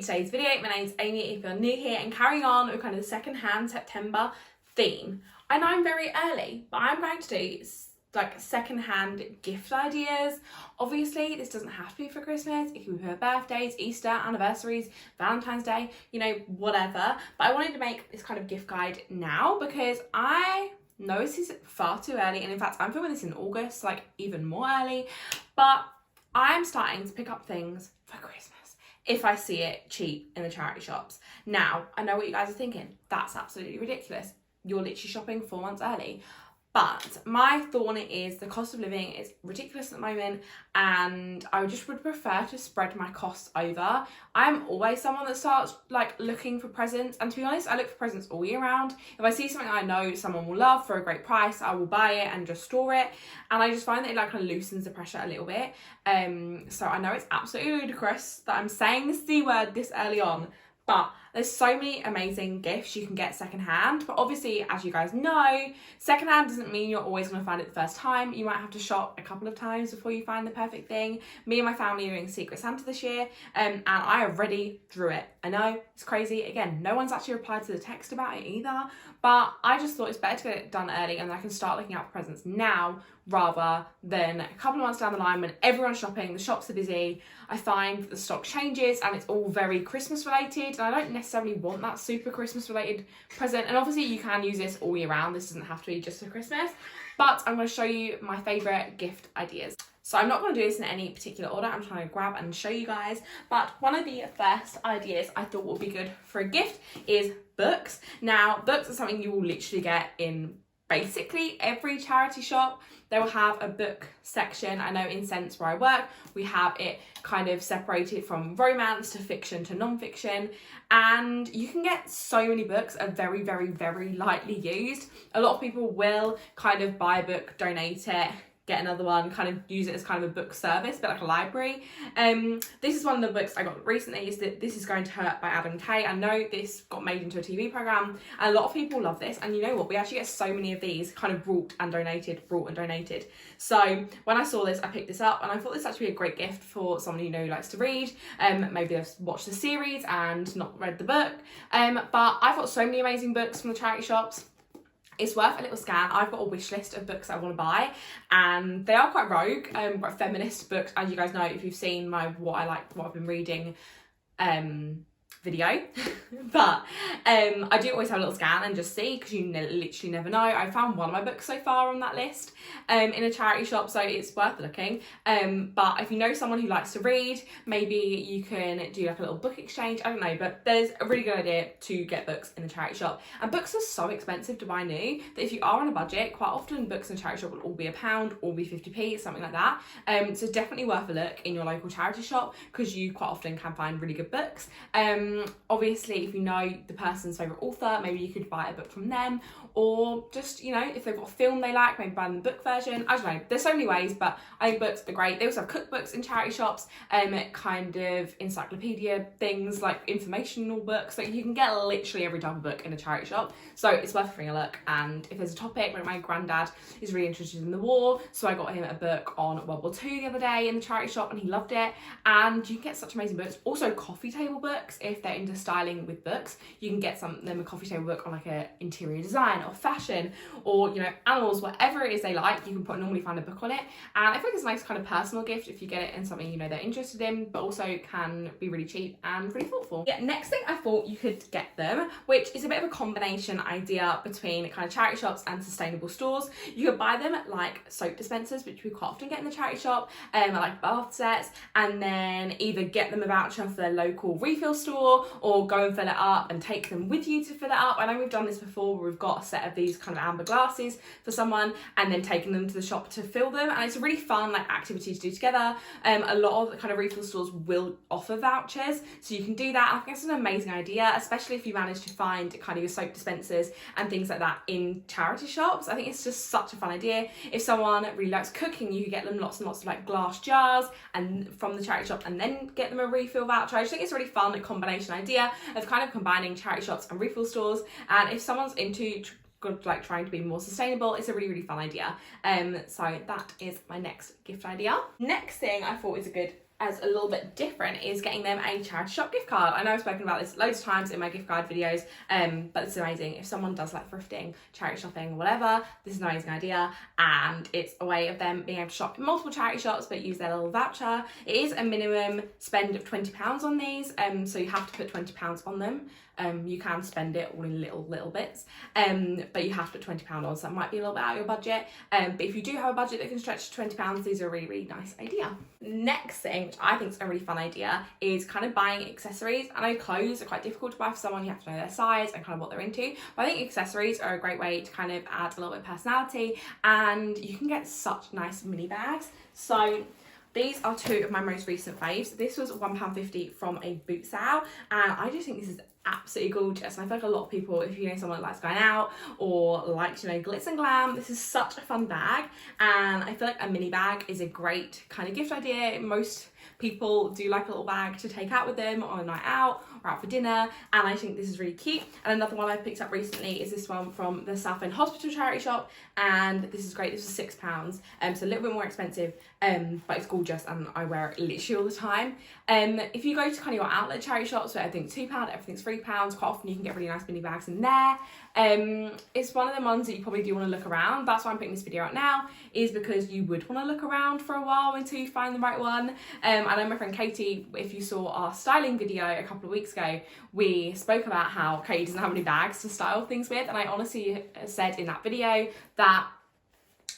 to today's video. My name's Amy if you're new here, and carrying on with kind of the second-hand September theme. I know I'm very early, but I'm going to do like second-hand gift ideas. Obviously, this doesn't have to be for Christmas. It can be for birthdays, Easter, anniversaries, Valentine's Day, you know, whatever. But I wanted to make this kind of gift guide now because I know this is far too early, and in fact, I'm filming this in August, like even more early, but I'm starting to pick up things for Christmas if I see it cheap in the charity shops. Now, I know what you guys are thinking. That's absolutely ridiculous. You're literally shopping 4 months early. But my thought on it is the cost of living is ridiculous at the moment, and I just would prefer to spread my costs over. I'm always someone that starts like looking for presents, and to be honest, I look for presents all year round. If I see something I know someone will love for a great price, I will buy it and just store it. And I just find that it like kind of loosens the pressure a little bit. So I know it's absolutely ludicrous that I'm saying the C word this early on, but there's so many amazing gifts you can get secondhand. But obviously, as you guys know, secondhand doesn't mean you're always going to find it the first time. You might have to shop a couple of times before you find the perfect thing. Me and my family are doing Secret Santa this year, and I already drew it. I know, it's crazy. Again, no one's actually replied to the text about it either, but I just thought it's better to get it done early, and I can start looking out for presents now rather than a couple of months down the line when everyone's shopping, the shops are busy. I find that the stock changes and it's all very Christmas related, and I don't necessarily want that super Christmas related present. And obviously you can use this all year round. This doesn't have to be just for Christmas, but I'm going to show you my favourite gift ideas. So I'm not going to do this in any particular order. I'm trying to grab and show you guys. But one of the first ideas I thought would be good for a gift is books. Now, books are something you will literally get in basically every charity shop. They will have a book section. I know in Sense where I work, we have it kind of separated from romance to fiction to non-fiction, and you can get so many books that are very, very, very lightly used. A lot of people will kind of buy a book, donate it, get another one, kind of use it as kind of a book service, a bit like a library. This is one of the books I got recently, is that This Is Going to Hurt by Adam Kay. I know this got made into a TV programme, and a lot of people love this, and you know what, we actually get so many of these kind of brought and donated. So when I saw this, I picked this up, and I thought this actually be a great gift for someone you know who likes to read. Maybe they've watched the series and not read the book. But I've got so many amazing books from the charity shops. It's worth a little scan. I've got a wish list of books I want to buy, and they are quite rogue, quite feminist books, as you guys know if you've seen my what I've been reading video. But I do always have a little scan and just see, because you literally never know. I found one of my books so far on that list in a charity shop, so it's worth looking. But if you know someone who likes to read, maybe you can do like a little book exchange. I don't know, but there's a really good idea to get books in the charity shop. And books are so expensive to buy new that if you are on a budget, quite often books in a charity shop will all be £1 or be 50p, something like that. So definitely worth a look in your local charity shop, because you quite often can find really good books. Obviously, if you know the person's favourite author, maybe you could buy a book from them, or just, you know, if they've got a film they like, maybe buy them the book version. I don't know, there's so many ways, but I think books are great. They also have cookbooks in charity shops, kind of encyclopedia things, like informational books. Like you can get literally every type of book in a charity shop, so it's worth having a look. And if there's a topic, like my granddad is really interested in the war, so I got him a book on World War II the other day in the charity shop, and he loved it. And you can get such amazing books. Also coffee table books, if they're into styling with books, you can get them a coffee table book on like a interior design or fashion, or you know, animals, whatever it is they like. You can normally find a book on it, and I think it's a nice kind of personal gift if you get it in something you know they're interested in, but also can be really cheap and really thoughtful. Yeah, next thing I thought you could get them, which is a bit of a combination idea between kind of charity shops and sustainable stores. You could buy them like soap dispensers, which we quite often get in the charity shop, like bath sets, and then either get them a voucher for their local refill store, or go and fill it up and take them with you to fill it up. I know we've done this before, where we've got a set of these kind of amber glasses for someone and then taking them to the shop to fill them, and it's a really fun like activity to do together. A lot of the kind of refill stores will offer vouchers, so you can do that. I think it's an amazing idea, especially if you manage to find kind of your soap dispensers and things like that in charity shops. I think it's just such a fun idea. If someone really likes cooking, you could get them lots and lots of like glass jars and from the charity shop, and then get them a refill voucher. I just think it's a really fun combination idea of kind of combining charity shops and refill stores. And if someone's into like trying to be more sustainable, it's a really, really fun idea. So that is my next gift idea. Next thing I thought is a good as a little bit different is getting them a charity shop gift card. I know I've spoken about this loads of times in my gift card videos, but it's amazing. If someone does like thrifting, charity shopping, whatever, this is an amazing idea, and it's a way of them being able to shop in multiple charity shops but use their little voucher. It is a minimum spend of £20 on these, so you have to put £20 on them. You can spend it all in little bits, but you have to put £20 on, so that might be a little bit out of your budget. But if you do have a budget that can stretch to £20, these are a really nice idea. Next thing, which I think is a really fun idea, is kind of buying accessories. I know clothes are quite difficult to buy for someone, you have to know their size and kind of what they're into, but I think accessories are a great way to kind of add a little bit of personality, and you can get such nice mini bags. So these are two of my most recent faves. This was £1.50 from a boot sale, and I just think this is absolutely gorgeous. And I feel like a lot of people, if you know someone that likes going out or likes, you know, glitz and glam, this is such a fun bag. And I feel like a mini bag is a great kind of gift idea. Most people do like a little bag to take out with them on a night out or out for dinner, and I think this is really cute. And another one I picked up recently is this one from the Southend Hospital charity shop, and this is great. This was £6, so a little bit more expensive, but it's gorgeous and I wear it literally all the time. If you go to kind of your outlet charity shops where everything's £2, everything's £3, quite often you can get really nice mini bags in there. It's one of the ones that you probably do want to look around. That's why I'm putting this video out now, is because you would want to look around for a while until you find the right one. I know my friend Katie, if you saw our styling video a couple of weeks ago, we spoke about how Katie doesn't have any bags to style things with, and I honestly said in that video that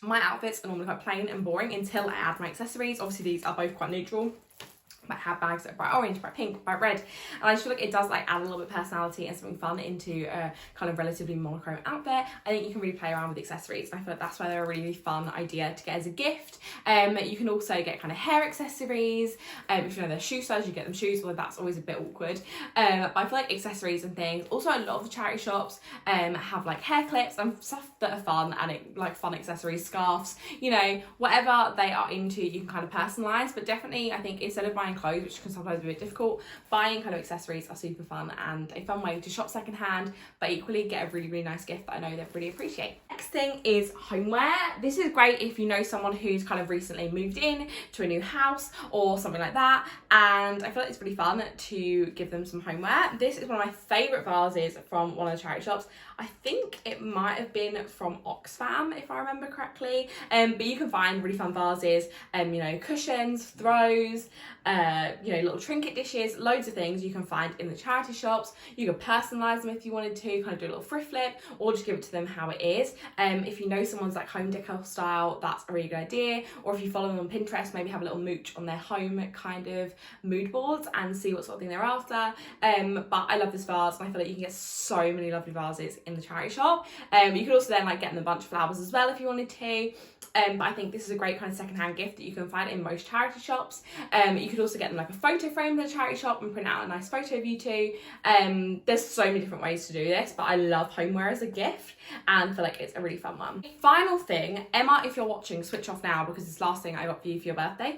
my outfits are normally quite plain and boring until I add my accessories. Obviously these are both quite neutral. Might have bags that are bright orange, bright pink, bright red, and I just feel like it does like add a little bit of personality and something fun into a kind of relatively monochrome outfit. I think you can really play around with accessories. I feel like that's why they're a really fun idea to get as a gift. You can also get kind of hair accessories. If you know their shoe size, you get them shoes, although that's always a bit awkward. But I feel like accessories and things. Also, a lot of the charity shops have like hair clips and stuff that are fun, and like fun accessories, scarves, you know, whatever they are into, you can kind of personalize. But definitely, I think instead of buying clothes, which can sometimes be a bit difficult, buying kind of accessories are super fun and a fun way to shop secondhand, but equally get a really nice gift that I know they'll really appreciate. Next thing is homeware. This is great if you know someone who's kind of recently moved in to a new house or something like that, and I feel like it's really fun to give them some homeware. This is one of my favourite vases from one of the charity shops. I think it might have been from Oxfam if I remember correctly, but you can find really fun vases, you know, cushions, throws, you know, little trinket dishes, loads of things you can find in the charity shops. You can personalise them if you wanted to, kind of do a little thrift flip, or just give it to them how it is. If you know someone's like home decor style, that's a really good idea. Or if you follow them on Pinterest, maybe have a little mooch on their home kind of mood boards and see what sort of thing they're after. But I love this vase, and I feel like you can get so many lovely vases in the charity shop. You could also then like get them a bunch of flowers as well if you wanted to. But I think this is a great kind of secondhand gift that you can find in most charity shops. You could also get them like a photo frame in the charity shop and print out a nice photo of you two. There's so many different ways to do this, but I love homeware as a gift and feel like it's a really fun one. Final thing, Emma, if you're watching, switch off now because it's the last thing I got for you for your birthday.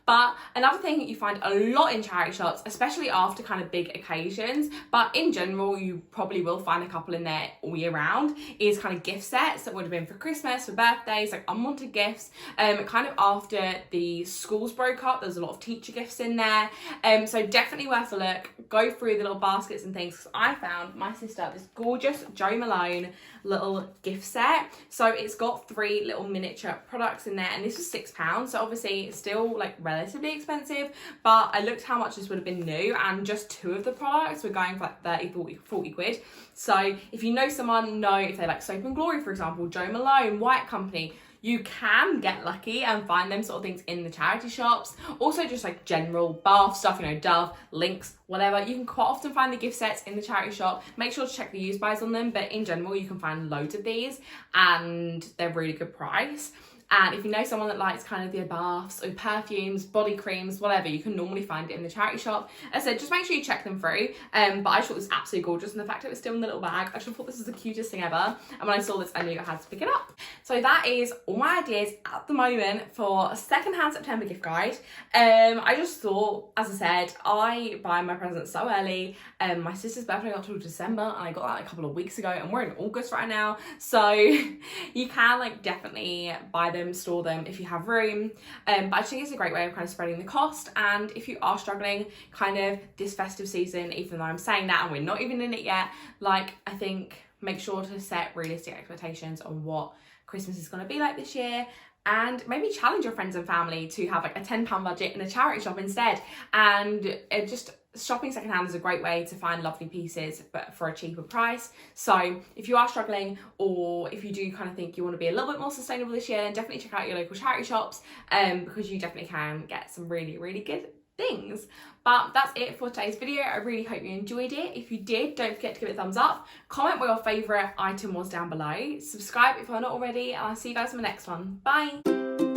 But another thing that you find a lot in charity shops, especially after kind of big occasions, but in general you probably will find a couple in there all year round, is kind of gift sets that would have been for Christmas, for birthdays, like unwanted gifts. Kind of after the schools broke up, there's a lot of teacher gifts in there, so definitely worth a look. Go through the little baskets and things, because I found my sister this gorgeous Jo Malone little gift set. So it's got 3 little miniature products in there, and this was £6, so obviously it's still like relatively expensive, but I looked how much this would have been new, and just 2 of the products were going for like 30, 40 quid. So if you know someone, know if they like Soap and Glory, for example, Jo Malone, White Company, you can get lucky and find them sort of things in the charity shops. Also just like general bath stuff, you know, Dove, Lynx, whatever. You can quite often find the gift sets in the charity shop. Make sure to check the use buys on them, but in general you can find loads of these and they're really good price. And if you know someone that likes kind of the baths or perfumes, body creams, whatever, you can normally find it in the charity shop. As I said, just make sure you check them through. But I thought this was absolutely gorgeous, and the fact it was still in the little bag, I just thought this was the cutest thing ever. And when I saw this, I knew I had to pick it up. So that is all my ideas at the moment for a secondhand September gift guide. I just thought, as I said, I buy my presents so early. My sister's birthday got till December, and I got that a couple of weeks ago, and we're in August right now. So you can like definitely buy them them, store them if you have room. But I just think it's a great way of kind of spreading the cost. And if you are struggling kind of this festive season, even though I'm saying that and we're not even in it yet, like, I think make sure to set realistic expectations on what Christmas is going to be like this year, and maybe challenge your friends and family to have like a £10 budget in a charity shop instead. And just shopping secondhand is a great way to find lovely pieces but for a cheaper price. So if you are struggling, or if you do kind of think you want to be a little bit more sustainable this year, then definitely check out your local charity shops, because you definitely can get some really, really good things. But that's it for today's video. I really hope you enjoyed it. If you did, don't forget to give it a thumbs up, comment what your favourite item was down below, subscribe if you're not already, and I'll see you guys in the next one. Bye.